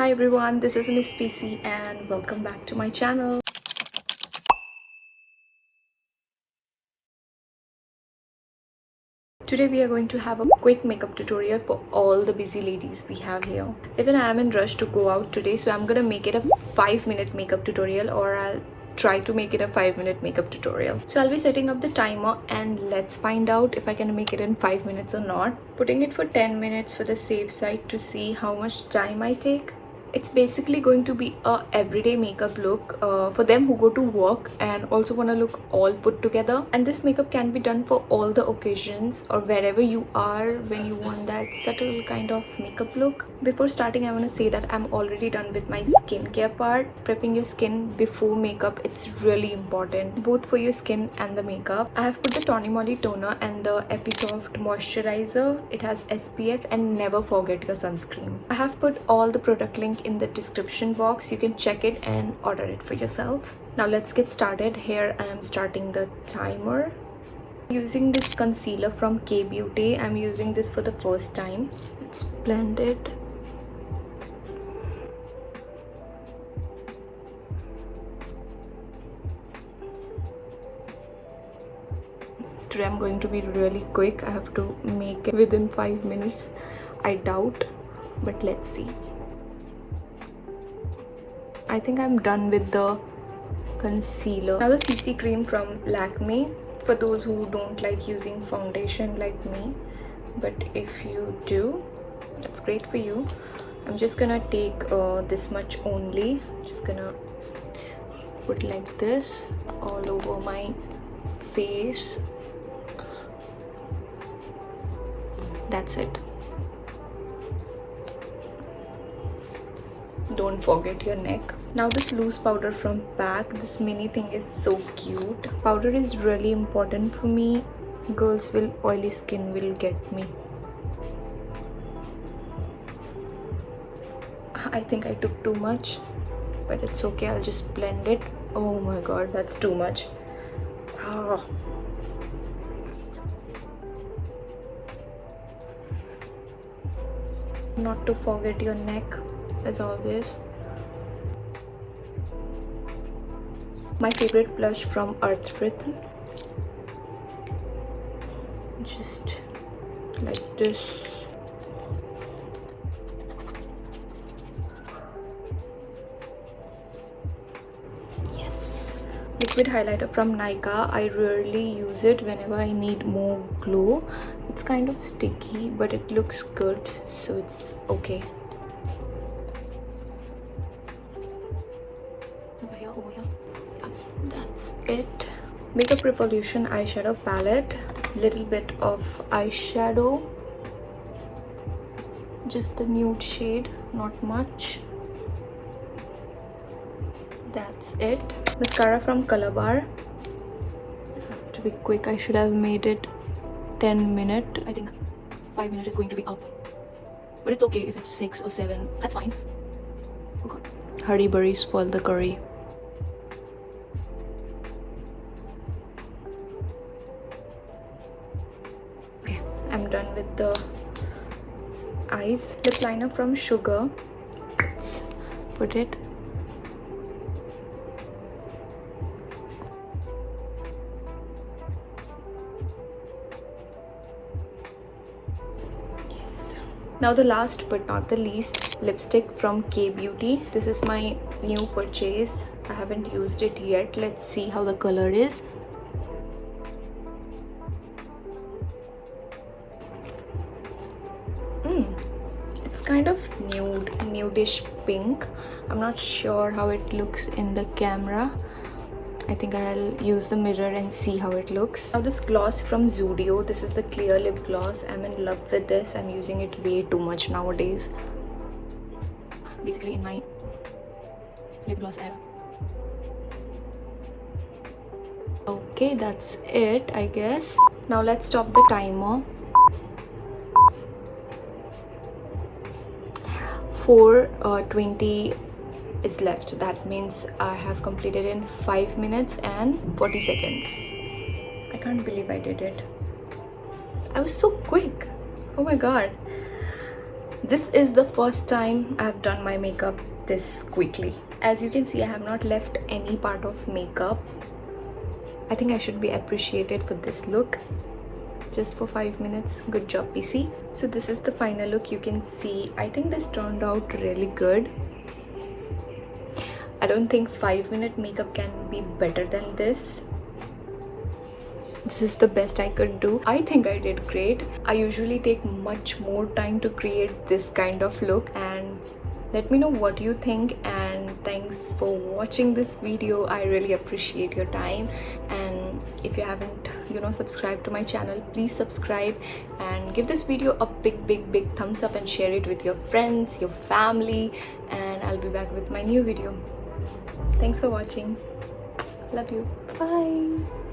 Hi everyone, this is Miss PC and welcome back to my channel. Today we are going to have a quick makeup tutorial for all the busy ladies we have here. Even I am in rush to go out today, so I'm gonna make it a 5-minute makeup tutorial, or I'll try to make it a 5-minute makeup tutorial. So I'll be setting up the timer and let's find out if I can make it in 5 minutes or not. Putting it for 10 minutes for the safe side to see how much time I take. It's basically going to be a everyday makeup look for them who go to work and also want to look all put together. And this makeup can be done for all the occasions or wherever you are when you want that subtle kind of makeup look. Before starting, I want to say that I'm already done with my skincare part. Prepping your skin before makeup, it's really important both for your skin and the makeup. I have put the Tony Moly toner and the Episoft moisturizer. It has SPF, and never forget your sunscreen. I have put all the product link in the description box. You can check it and order it for yourself. Now let's get started. Here I am starting the timer. Using this concealer from K Beauty. I'm using this for the first time. Let's blend it. Today I'm going to be really quick. I have to make it within 5 minutes. I doubt, but let's see. I think I'm done with the concealer. Now the CC cream from Lakme, for those who don't like using foundation like me, but if you do, that's great for you. I'm just gonna take this much only. Just gonna put like this all over my face. That's it. Don't forget your neck. Now this loose powder from PAC, this mini thing is so cute. Powder is really important for me. Girls with oily skin will get me. I think I took too much, but it's okay. I'll just blend it. Oh my god, that's too much. Not to forget your neck, as always. My favorite blush from Earthfrit. Just like this. Yes. Liquid highlighter from Nykaa. I rarely use it whenever I need more glow. It's kind of sticky, but it looks good, so it's okay. Over here. That's it. Makeup Revolution eyeshadow palette. Little bit of eyeshadow. Just the nude shade, not much. That's it. Mascara from Color Bar. To be quick, I should have made it 10 minutes. I think 5 minutes is going to be up. But it's okay if it's 6 or 7. That's fine. Oh god. Hurry burry, spoil the curry. Okay, I'm done with the eyes. Lip liner from Sugar. Let's put it. Now the last but not the least, lipstick from K Beauty. This is my new purchase. I haven't used it yet. Let's see how the color is. It's kind of nudish pink. I'm not sure how it looks in the camera. I think I'll use the mirror and see how it looks. Now this gloss from Zudio. This is the clear lip gloss. I'm in love with this. I'm using it way too much nowadays. Basically in my lip gloss era. Okay, that's it, I guess. Now let's stop the timer. 4:20 is left. That means I have completed in 5 minutes and 40 seconds. I can't believe I did it. I was so quick. Oh my god. This is the first time I've done my makeup this quickly. As you can see, I have not left any part of makeup. I think I should be appreciated for this look. Just for 5 minutes. Good job, PC. So this is the final look. You can see, I think this turned out really good. I don't think 5-minute makeup can be better than this. This is the best I could do. I think I did great. I usually take much more time to create this kind of look, and let me know what you think. And thanks for watching this video. I really appreciate your time. And if you haven't subscribed to my channel, please subscribe and give this video a big thumbs up and share it with your friends, your family, and I'll be back with my new video. Thanks for watching. Love you. Bye.